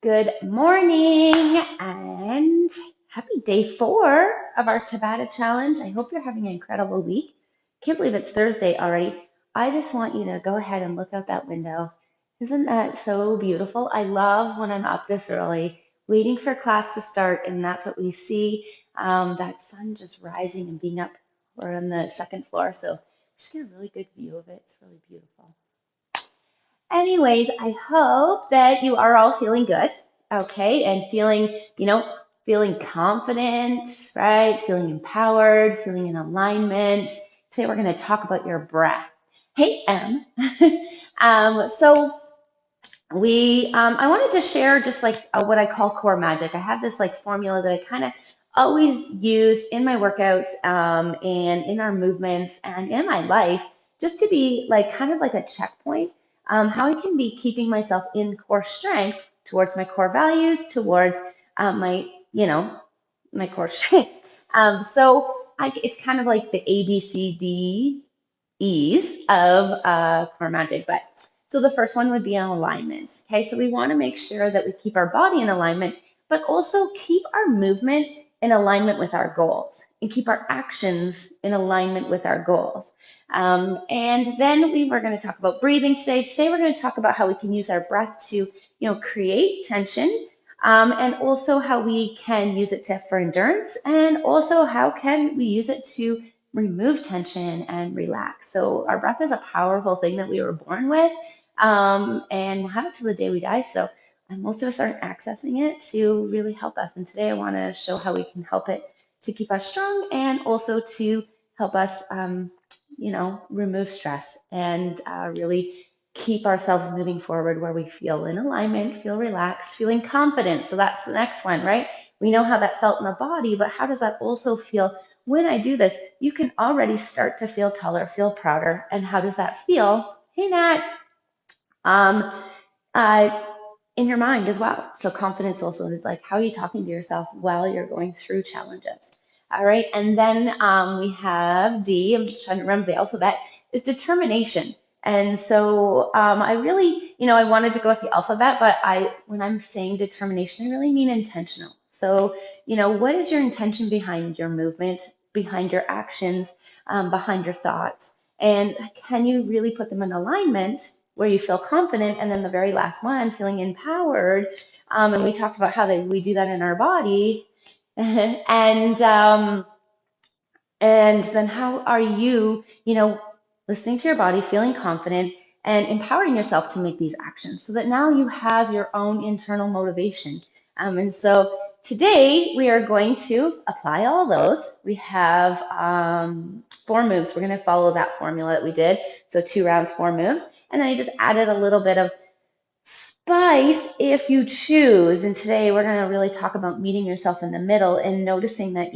Good morning and happy day 4 of our Tabata challenge. I hope you're having an incredible week. Can't believe it's Thursday already. I just want you to go ahead and look out that window. Isn't that so beautiful? I love when I'm up this early, waiting for class to start, and that's what we see. That sun just rising and being up. We're on the second floor, so just get a really good view of it. It's really beautiful. Anyways, I hope that you are all feeling good, okay, and feeling confident, right? Feeling empowered, feeling in alignment. Today we're going to talk about your breath. Hey, Em. So I wanted to share just like what I call core magic. I have this like formula that I kind of always use in my workouts and in our movements and in my life, just to be like kind of like a checkpoint. How I can be keeping myself in core strength towards my core values, towards my core strength. It's kind of like the ABCD E's of core magic. But so the first one would be an alignment. Okay, so we want to make sure that we keep our body in alignment, but also keep our movement in alignment with our goals and keep our actions in alignment with our goals. And then we were going to talk about breathing today. Today we're going to talk about how we can use our breath to, create tension, and also how we can use it for endurance, and also how can we use it to remove tension and relax. So our breath is a powerful thing that we were born with, and have it till the day we die. So most of us aren't accessing it to really help us. And today I want to show how we can help it to keep us strong and also to help us, remove stress and really keep ourselves moving forward where we feel in alignment, feel relaxed, feeling confident. So that's the next one, right? We know how that felt in the body, but how does that also feel when I do this? You can already start to feel taller, feel prouder. And how does that feel? Hey, Nat. Um, uh, in your mind as well. So confidence also is like, how are you talking to yourself while you're going through challenges? All right. And then we have D, I'm just trying to remember the alphabet, is determination. And so I really, I wanted to go with the alphabet, but when I'm saying determination, I really mean intentional. So, what is your intention behind your movement, behind your actions, behind your thoughts? And can you really put them in alignment where you feel confident? And then the very last one, feeling empowered. And we talked about how we do that in our body. And and then how are you, listening to your body, feeling confident, and empowering yourself to make these actions so that now you have your own internal motivation. And so today we are going to apply all those. We have 4 moves. We're going to follow that formula that we did. So 2 rounds, 4 moves. And then I just added a little bit of spice if you choose. And today we're going to really talk about meeting yourself in the middle and noticing that,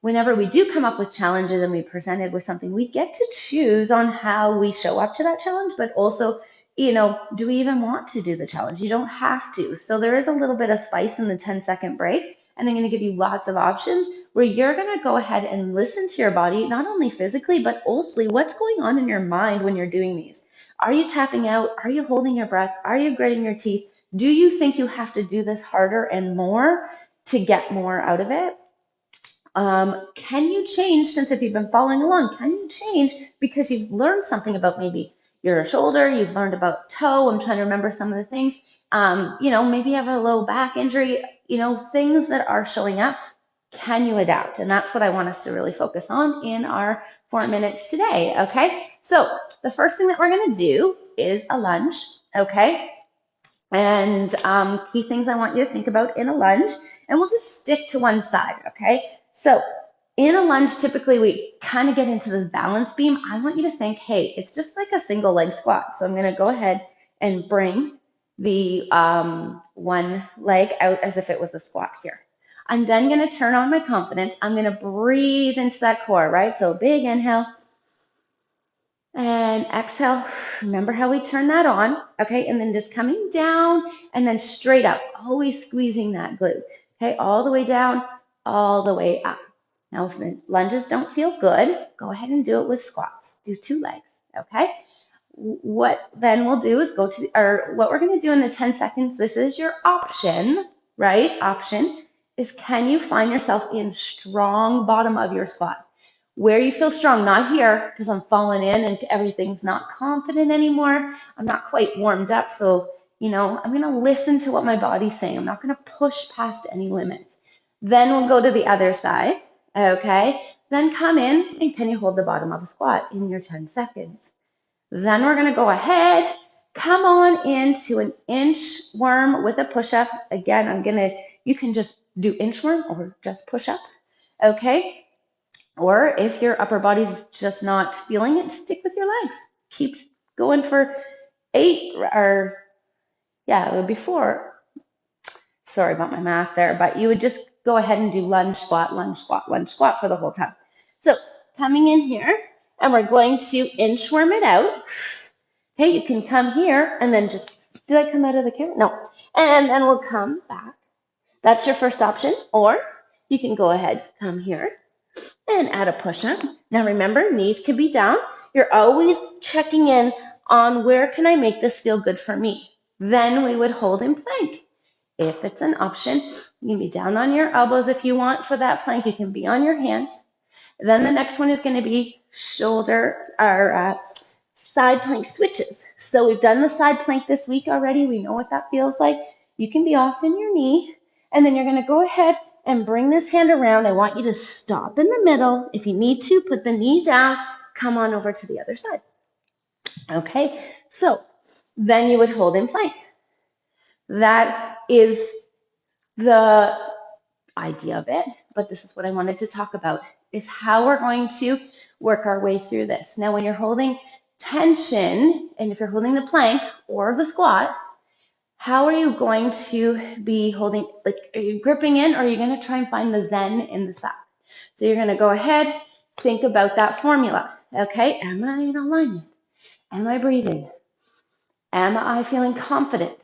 whenever we do come up with challenges and we presented with something, we get to choose on how we show up to that challenge, but also, do we even want to do the challenge? You don't have to. So there is a little bit of spice in the 10-second break. And I'm going to give you lots of options where you're going to go ahead and listen to your body, not only physically, but also what's going on in your mind when you're doing these. Are you tapping out? Are you holding your breath? Are you gritting your teeth? Do you think you have to do this harder and more to get more out of it? Can you change, since if you've been following along, can you change because you've learned something about maybe your shoulder, you've learned about toe? I'm trying to remember some of the things. Maybe you have a low back injury, things that are showing up. Can you adapt? And that's what I want us to really focus on in our 4 minutes today, okay? So the first thing that we're going to do is a lunge, okay? And key things I want you to think about in a lunge, and we'll just stick to one side, okay? So in a lunge, typically we kind of get into this balance beam. I want you to think, hey, it's just like a single leg squat. So I'm going to go ahead and bring the one leg out as if it was a squat here. I'm then going to turn on my confidence. I'm going to breathe into that core, right? So big inhale and exhale. Remember how we turn that on, okay? And then just coming down and then straight up, always squeezing that glute, okay? All the way down, all the way up. Now, if the lunges don't feel good, go ahead and do it with squats. Do 2 legs, okay? what then we'll do is go to, or what we're going to do in the 10 seconds, this is your option, right? Option is, can you find yourself in strong bottom of your squat? Where you feel strong, not here, because I'm falling in and everything's not confident anymore. I'm not quite warmed up. So, I'm going to listen to what my body's saying. I'm not going to push past any limits. Then we'll go to the other side. Okay. Then come in and can you hold the bottom of a squat in your 10 seconds? Then we're going to go ahead, come on into an inchworm with a push-up. Again, you can just do inchworm or just push-up, okay? Or if your upper body's just not feeling it, stick with your legs. Keep going for 8, or yeah, it would be 4. Sorry about my math there, but you would just go ahead and do lunge, squat, lunge, squat, lunge, squat for the whole time. So coming in here, and we're going to inchworm it out. Okay, you can come here and then just, did I come out of the camera? No. And then we'll come back. That's your first option. Or you can go ahead, come here and add a push-up. Now remember, knees can be down. You're always checking in on where can I make this feel good for me. Then we would hold in plank. If it's an option, you can be down on your elbows if you want for that plank. You can be on your hands. Then the next one is going to be shoulder or side plank switches. So we've done the side plank this week already. We know what that feels like. You can be off in your knee, and then you're going to go ahead and bring this hand around. I want you to stop in the middle. If you need to, put the knee down, come on over to the other side. Okay, so then you would hold in plank. That is the idea of it, but this is what I wanted to talk about, is how we're going to work our way through this. Now, when you're holding tension, and if you're holding the plank or the squat, how are you going to be holding, like, are you gripping in, or are you going to try and find the zen in the side? So you're going to go ahead, think about that formula. Okay, am I in alignment? Am I breathing? Am I feeling confident?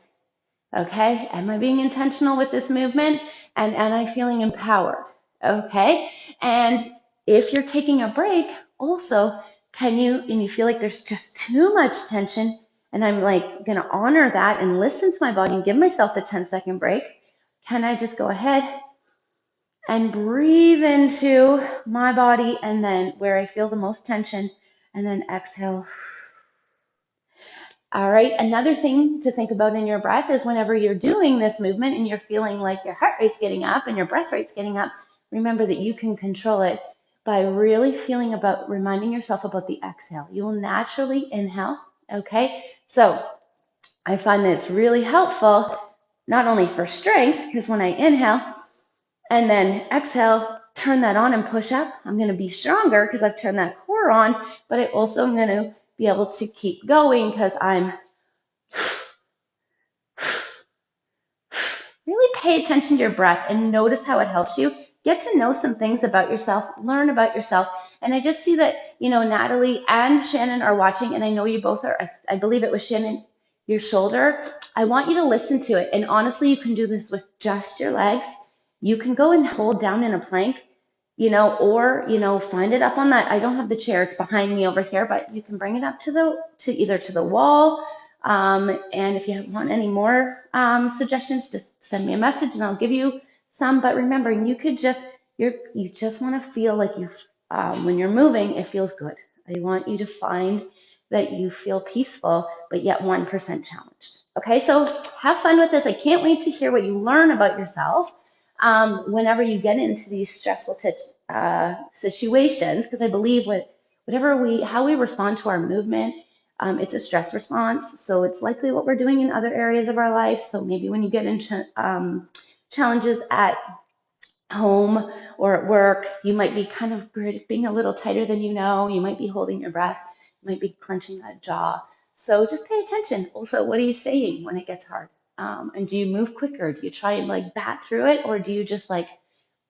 Okay, am I being intentional with this movement? And am I feeling empowered? Okay, and if you're taking a break, also, and you feel like there's just too much tension, and I'm like gonna honor that and listen to my body and give myself the 10-second break, can I just go ahead and breathe into my body, and then where I feel the most tension, and then exhale. All right, another thing to think about in your breath is whenever you're doing this movement and you're feeling like your heart rate's getting up and your breath rate's getting up, remember that you can control it by really reminding yourself about the exhale. You will naturally inhale, okay? So I find this really helpful, not only for strength, because when I inhale and then exhale, turn that on and push up, I'm going to be stronger because I've turned that core on, but I also am going to be able to keep going because I'm really pay attention to your breath and notice how it helps you. Get to know some things about yourself, learn about yourself. And I just see that, Natalie and Shannon are watching, and I know you both are. I believe it was Shannon, your shoulder. I want you to listen to it. And honestly, you can do this with just your legs. You can go and hold down in a plank, or, find it up on that. I don't have the chair. It's behind me over here, but you can bring it up to either to the wall. And if you want any more suggestions, just send me a message and I'll give you some. But remember, you just want to feel like when you're moving, it feels good. I want you to find that you feel peaceful, but yet 1% challenged. Okay, so have fun with this. I can't wait to hear what you learn about yourself whenever you get into these stressful situations, because I believe how we respond to our movement, it's a stress response. So it's likely what we're doing in other areas of our life. So maybe when you get into challenges at home or at work, you might be kind of gripping a little tighter than you know. You might be holding your breath. You might be clenching that jaw. So just pay attention. Also, what are you saying when it gets hard? And do you move quicker? Do you try and like bat through it, or do you just like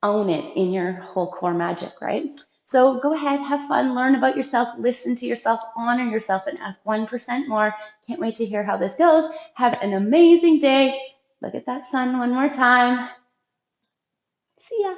own it in your whole core magic, right? So go ahead, have fun, learn about yourself, listen to yourself, honor yourself, and ask 1% more. Can't wait to hear how this goes. Have an amazing day. Look at that sun one more time. See ya.